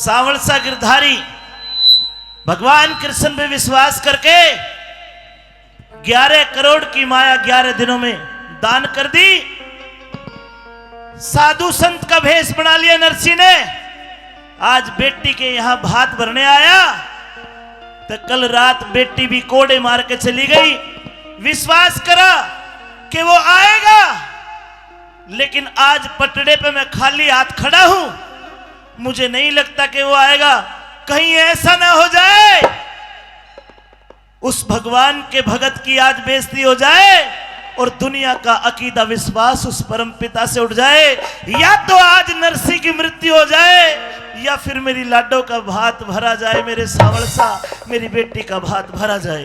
सावलसा गिरधारी भगवान कृष्ण पे विश्वास करके 11 करोड़ की माया 11 दिनों में दान कर दी। साधु संत का भेष बना लिया नरसिंह ने। आज बेटी के यहां भात भरने आया तो कल रात बेटी भी कोड़े मार के चली गई। विश्वास करा कि वो आएगा, लेकिन आज पटड़े पे मैं खाली हाथ खड़ा हूं। मुझे नहीं लगता कि वो आएगा। कहीं ऐसा ना हो जाए उस भगवान के भगत की आज बेइज्जती हो जाए और दुनिया का अकीदा विश्वास उस परम पिता से उठ जाए। या तो आज नरसिंह की मृत्यु हो जाए या फिर मेरी लाडो का भात भरा जाए, मेरे सावलसा मेरी बेटी का भात भरा जाए।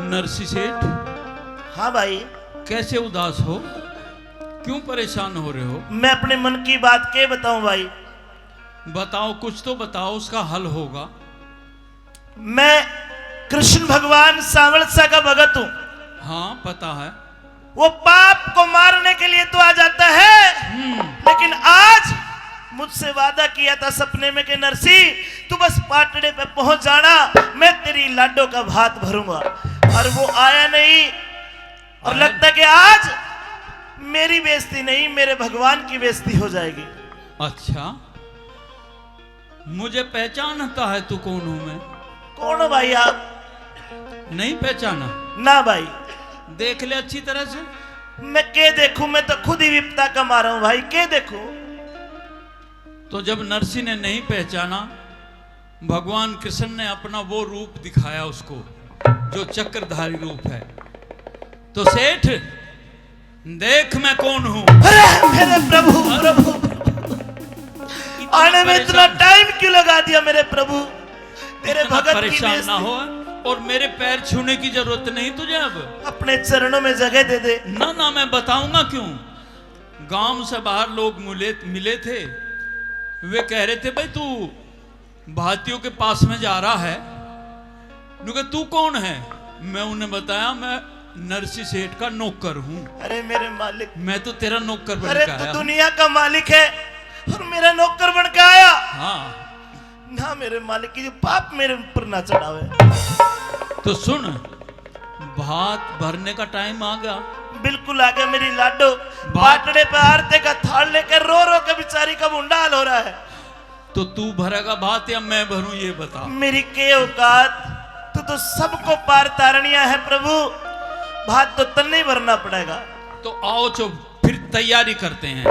नरसिंह सेठ, हाँ भाई, कैसे उदास हो? क्यों परेशान हो रहे हो? मैं अपने मन की बात के बताऊं भाई? बताओ, कुछ तो बताओ, उसका हल होगा। मैं कृष्ण भगवान सावलसा का भगत हूं। हाँ, पता है। वो पाप को मारने के लिए तो आ जाता है, लेकिन आज मुझसे वादा किया था सपने में कि नरसिंह तू बस पाटड़े पे पहुंच जाना, मैं तेरी लाडो का भात भरूंगा। और वो आया नहीं। और लगता कि आज मेरी बेइज्जती नहीं, मेरे भगवान की बेइज्जती हो जाएगी। अच्छा, मुझे पहचानता है तू कौन हूं मैं? कौन हो भाई आप? नहीं पहचाना? ना भाई। देख ले अच्छी तरह से। मैं के देखूं? मैं तो खुद ही विपता का मारा हूं भाई, के देखूं? तो जब नरसिंह ने नहीं पहचाना, भगवान कृष्ण ने अपना वो रूप दिखाया उसको जो चक्रधारी रूप है। तो सेठ देख मैं कौन हूं। अरे मेरे प्रभु, प्रभु आने में इतना टाइम क्यों लगा दिया मेरे प्रभु? तेरे भगत की परेशान ना हो, और मेरे पैर छूने की जरूरत नहीं तुझे। अब अपने चरणों में जगह दे दे। ना ना, मैं बताऊंगा क्यों। गांव से बाहर लोग मिले थे। वे कह रहे थे भाई तू भारतीयों के पास में जा रहा है। तू कौन है? मैं उन्हें बताया मैं नरसिंह सेठ का नौकर हूं। अरे मेरे मालिक, मैं तो तेरा नौकर बन अरे के आया। तू दुनिया का मालिक है और मेरा नौकर बन के आया। हाँ ना मेरे मालिक की जो पाप मेरे ऊपर ना चढ़ावे। तो सुन, भात भरने का टाइम आ गया। बिल्कुल आ गया। मेरी लाडो पाटड़े पे आरते का थाल लेकर रो रो के बेचारी का मुंडा हाल हो रहा है। तो तू भरेगा भात या मैं भरूं, ये बता। मेरी के औकात, तू तो सबको पार तारणिया है प्रभु। भात तो तन्ने भरना पड़ेगा। तो आओ चो फिर तैयारी करते हैं।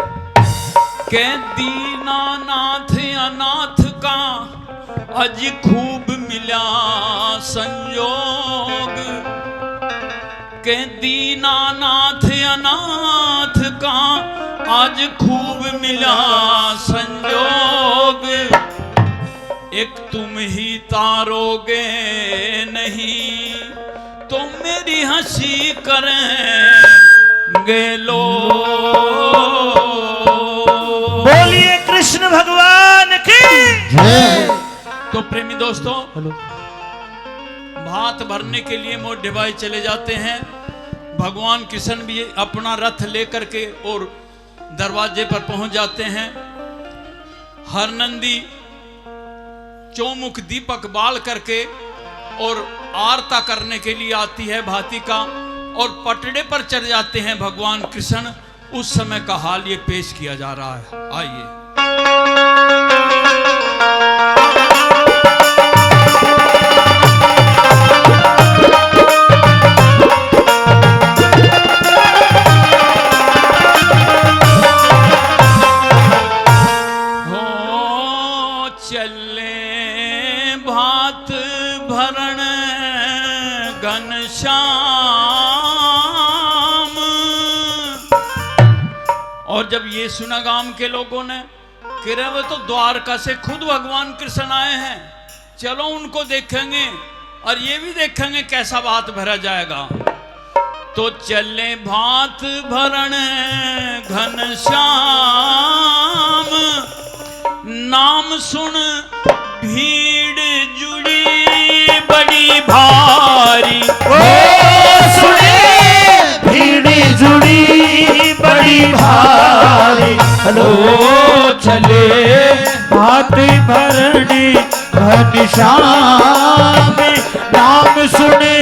के दीनानाथ अनाथ का अज खूब मिला संयोग। के दीनानाथ अनाथ का आज खूब मिला संयोग। एक तुम ही तारोगे नहीं तो मेरी हंसी करेंगे लोग। बोलिए कृष्ण भगवान की जय। तो प्रेमी दोस्तों, भात भरने के लिए मोटे भाई चले जाते हैं। भगवान कृष्ण भी अपना रथ लेकर के और दरवाजे पर पहुंच जाते हैं। हरनंदी चौमुख दीपक बाल करके और आरता करने के लिए आती है भाती का, और पटड़े पर चढ़ जाते हैं भगवान कृष्ण। उस समय का हाल ये पेश किया जा रहा है। आइए। और जब ये सुना गांव के लोगों ने कि वे तो द्वारका से खुद भगवान कृष्ण आए हैं, चलो उनको देखेंगे और ये भी देखेंगे कैसा भात भरा जाएगा। तो चले भात भरण घनश्याम, नाम सुन भीड़ जुड़ी बड़ी भारी। ओ सुने भीड़ जुड़ी बड़ी भारी। घनश्याम नाम सुने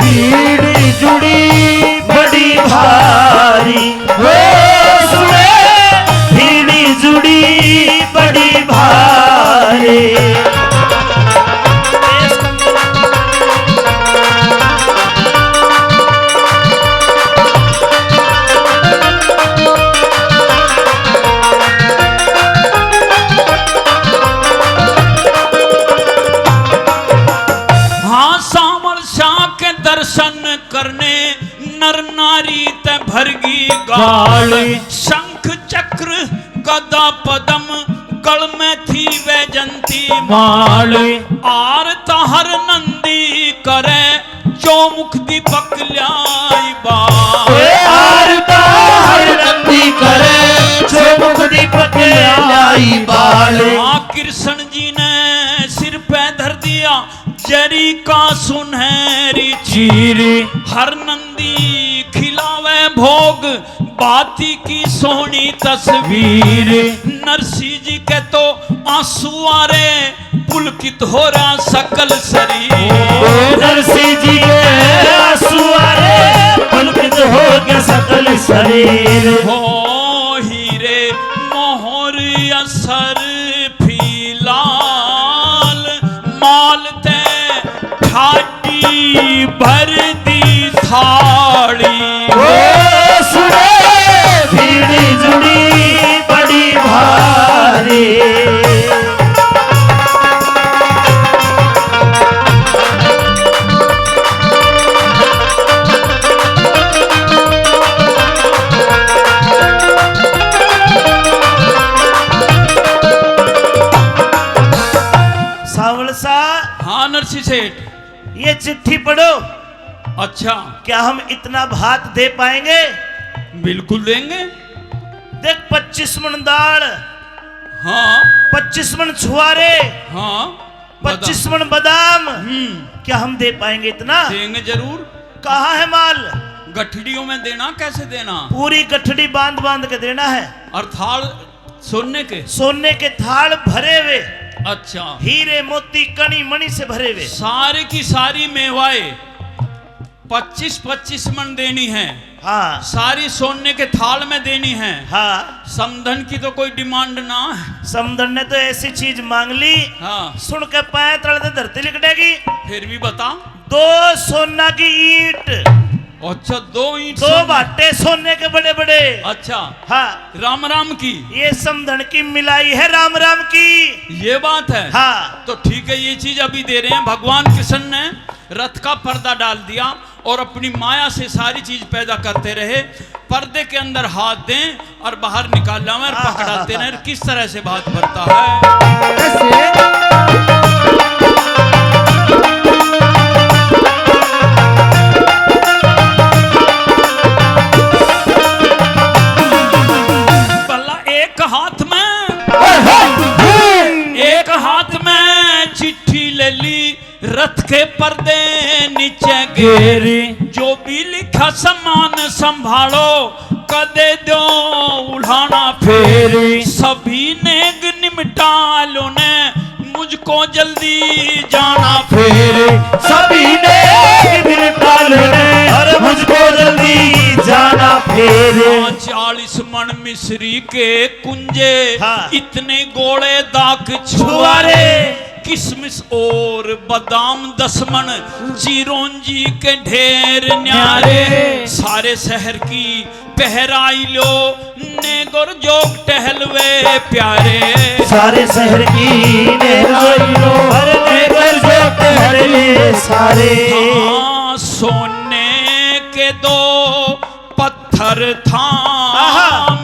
भीड़ जुड़ी बड़ी भारी वो सुने भीड़ जुड़ी बड़ी भारी। हाँ सामर शाह के दर्शन करने नर नारी ते भरगी गाल। शंख चक्र गदा पदम गल में थी वैजंती माल। आरत हर नंदी करे चौमुख दीपक ल्याई बाल। आरता हर नंदी करे चौमुख दीपक लाई बाल। हाँ कृष्ण जी ने सिर पे धर दिया जरी का सुनहरी चीर। हर नंदी खिलावे भोग बाती की सोनी तस्वीर। नरसिंह जी के तो आंसू आ रे पुलकित हो रहा सकल शरीर। नरसिंह जी के आंसू आ रे पुलकित हो गया सकल शरीर। हो हीरे मोहर असर फीलाल माल ते ठाडी भर दी थाली। वो सुने भीड़ जुड़ी बड़ी भारी। सावल सा हाँ नरसिंह सेठ। ये चिट्ठी पढ़ो। अच्छा क्या हम इतना भात दे पाएंगे? बिल्कुल देंगे। देख 25 मन दाल, हाँ 25 मन छुआरे, हाँ 25 मन बादाम। हम्म क्या हम दे पाएंगे इतना? देंगे जरूर। कहाँ है माल? गठड़ियों में देना कैसे देना? पूरी गठड़ी बांध बांध के देना है। और थाल सोने के? सोने के थाल भरे हुए, अच्छा हीरे मोती कणी मणि से भरे हुए। सारे की सारी मेवाए 25-25 मन देनी है। हाँ सारी सोने के थाल में देनी है। हाँ। समधन की तो कोई डिमांड ना है। समदन ने तो ऐसी चीज मांग ली, हाँ सुन के पाए तड़ते धरती लिकटेगी। फिर भी बता। 2 सोना की ईंट, अच्छा 2 ईंट 2 बाटे सोने के बड़े बड़े। अच्छा हाँ राम राम की ये समधन की मिलाई है राम राम की। ये बात है। हाँ तो ठीक है ये चीज अभी दे रहे हैं। भगवान कृष्ण ने रथ का पर्दा डाल दिया और अपनी माया से सारी चीज पैदा करते रहे। पर्दे के अंदर हाथ दें और बाहर निकालना और पकड़ाते रहे। किस तरह से बात बढ़ता है। भला एक हाथ में चिट्ठी ले ली रथ के पर्दे नीचे घेरी। जो भी लिखा सामान संभालो कदे दो उड़ाना फेरी। सभी ने निमटा लो ने मुझको जल्दी जाना फेरी। सभी ने निमटा लो ने और मुझको जल्दी जाना फिर। 40 मन मिश्री के कुंजे, हाँ। इतने गोले दाक छुआरे। छुआरे। किशमिश और बादाम 10 मन, चिरौंजी के ढेर न्यारे। सारे शहर की पहराई लो ने गुर जोग टहलवे प्यारे। सारे शहर की नेराइलो भरने कर जो टहले सारे। हाँ, सोने के 2 पत्थर थाम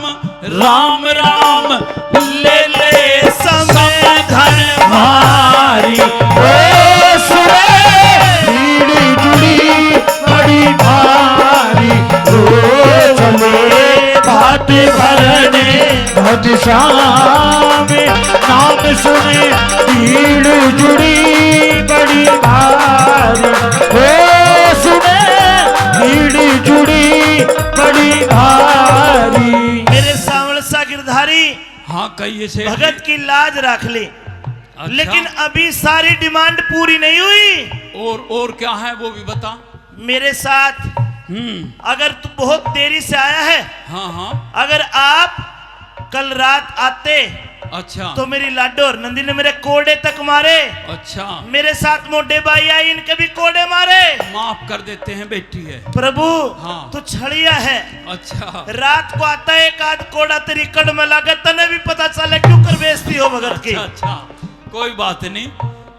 राम राम ले ले समय धन मारी ओ सुरे बीड़ी जुड़ी बड़ी भारी। ओ चले भाट भरने घनश्याम नाम सुने भीड़ जुड़ी बड़ी भारी। ओ सुने भीड़ जुड़ी बड़ी भारी। मेरे सावल सा गिरधारी, हाँ कहिए से भगत की लाज रख ली। लेकिन अभी सारी डिमांड पूरी नहीं हुई। और क्या है वो भी बता। मेरे साथ अगर तू बहुत देरी से आया है, हाँ हाँ, अगर आप कल रात आते अच्छा तो मेरी लाडो और नंदी ने मेरे कोड़े तक मारे। अच्छा, मेरे साथ मोटे भाई आई, इनके भी कोड़े मारे। माफ कर देते हैं, बेटी है। प्रभु हाँ। तू छड़िया है। अच्छा रात को आता है एक आध कोड़ा तेरी कड़ में लगा, तने भी पता चले क्यों कर बेइज्जती हो भगत की। अच्छा, कोई बात नहीं,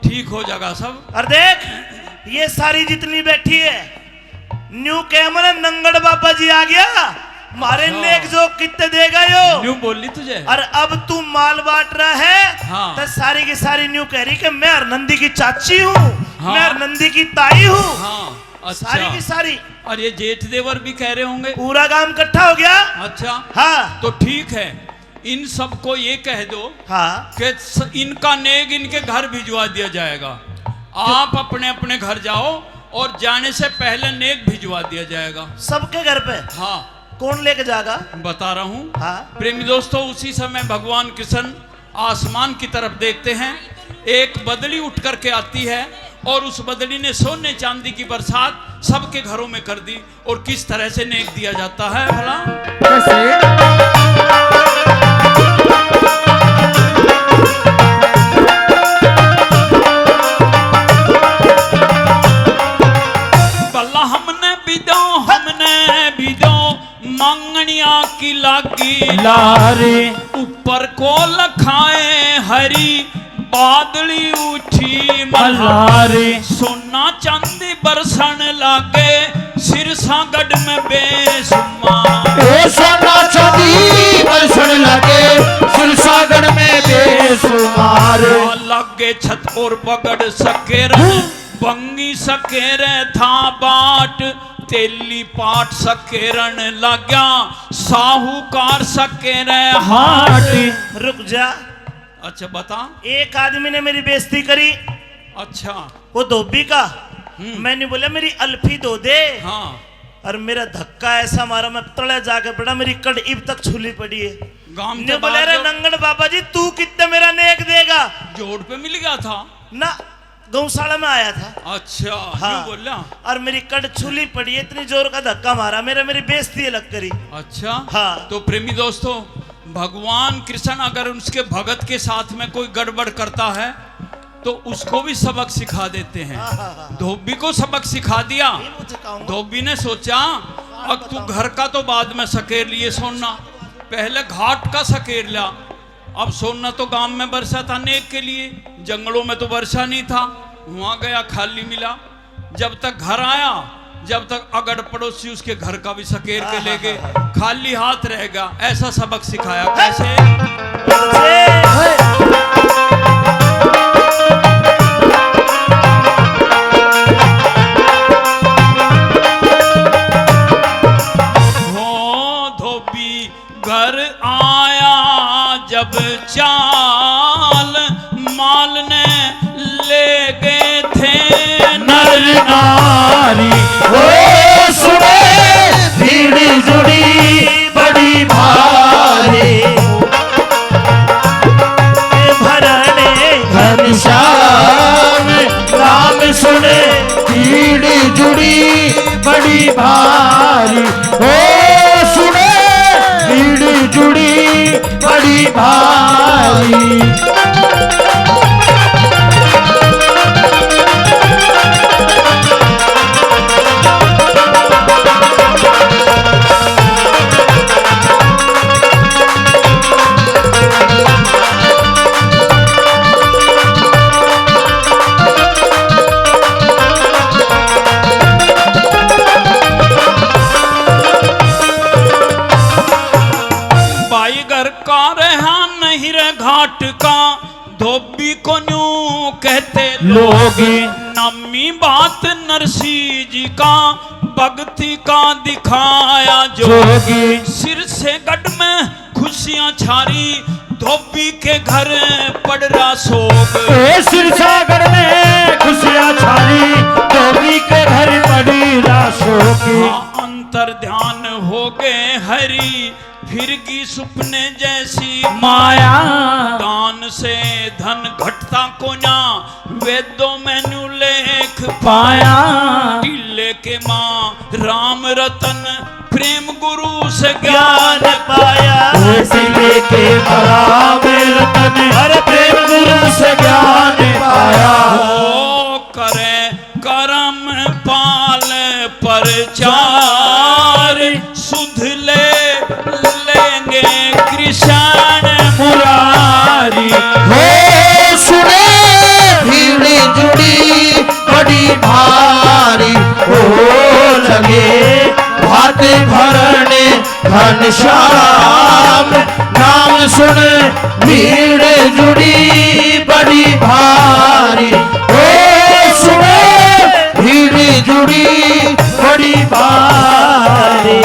ठीक हो जाएगा सब। और देख ये सारी जितनी बैठी है, न्यू कैमरा नंगड़ बाबा जी आ गया, मारे अच्छा। नेक जो कितने देगा यो। न्यू बोली तुझे। और अब तू माल बांट रहा है, हाँ। तो सारी की सारी न्यू कह रही कि मैं हरनंदी की चाची हूँ, हाँ। मैं हरनंदी की ताई हूँ। हाँ अच्छा, सारी की सारी। और ये जेठ देवर भी कह रहे होंगे। पूरा काम इकट्ठा हो गया। अच्छा हाँ तो ठीक है, इन सबको ये कह दो हाँ कि इनका नेग इनके घर भिजवा दिया जाएगा। आप अपने अपने घर जाओ और जाने से पहले नेग भिजवा दिया जाएगा सबके घर पे। हाँ कौन लेके जाएगा? बता रहा हूँ। हाँ प्रेमी दोस्तों, उसी समय भगवान कृष्ण आसमान की तरफ देखते हैं, एक बदली उठ करके आती है और उस बदली ने सोने चांदी की बरसात सबके घरों में कर दी। और किस तरह से नेक दिया जाता है भला? बल्ला हमने भी दो मांगनिया की लागी लारे ऊपर को लखाए हरी बादली उठी मल्हारे सोना चांदी बरसन लागे सिरसागढ़ में बेसुमार। ए सोना चांदी बरसन लगे सिरसागढ़ में बेसुमार। लगे छत और बगड़ सकेरन बंगी सकेरे था बाट तेली पाट सकेरन लग्या साहूकार सकेरे हाट। रुक जा। अच्छा बता। एक आदमी ने मेरी बेइज्जती करी, अच्छा वो धोबी का। मैंने बोला मेरी अल्फी धो दे। हाँ, और मेरा धक्का ऐसा मारा, मैं तले जाके पड़ा, मेरी कड़ इब तक छुली पड़ी है। गांव ने के बोला रे बाहर नंगड़ बाबा जी तू कितने मेरा नेक देगा? जोड़ पे मिल गया था ना गौशाला में आया था। अच्छा हाँ। यूं बोला। और मेरी कड़ छुली पड़ी है, इतनी जोर का धक्का मारा, मेरी बेइज्जती अलग करी। अच्छा हाँ। तो प्रेमी दोस्तों, भगवान कृष्ण अगर उसके भगत के साथ में कोई गड़बड़ करता है तो उसको भी सबक सिखा देते हैं। धोबी को सबक सिखा दिया। ये मुझे कहूंगा। धोबी ने सोचा अब तू घर का तो बाद में सकेर लिए सोना, पहले घाट का सकेर लिया। अब सोना तो गांव में बरसा था नेक के लिए, जंगलों में तो वर्षा नहीं था, वहां गया खाली मिला। जब तक घर आया, जब तक अगड़ पड़ोसी उसके घर का भी सकेर के ले गए, खाली हाथ रह गया। ऐसा सबक सिखाया। कैसे? घर आया जब चाल माल ने ले गए थे नर नारी ओ सुने भीड़ जुड़ी बड़ी भारी भरने घनश्याम नाम सुने भीड़ जुड़ी बड़ी भारी। ओ सुने भीड़ जुड़ी बड़ी भारी। घाट का धोबी को न्यू कहते लोग। नमी बात नरसी जी का भक्ति का दिखाया जोगी। सिर से गढ़ में खुशियां छारी धोबी के घर पड़ रहा सोग। सिरसागढ़ में खुशियां छारी धोबी के घर पड़ी रहा सोग। अंतर ध्यान हो गए हरी फिरगी सुपने जैसी माया। दान से धन घटता को ना वेदों मैनू लेख पाया टिल्ले के माँ राम रतन प्रेम गुरु से ज्ञान ज्ञान पाया सिले के राम रतन हर प्रेम गुरु से ज्ञान पाया ओ करे करम पाल परचार सुध लेंगे कृष्ण मुरारी हो सुने भीड़ जुड़ी बड़ी भारी हो लगे भात भरने घनश्याम नाम सुन भीड़ जुड़ी बड़ी भारी हो सुने भीड़ जुड़ी बड़ी भारी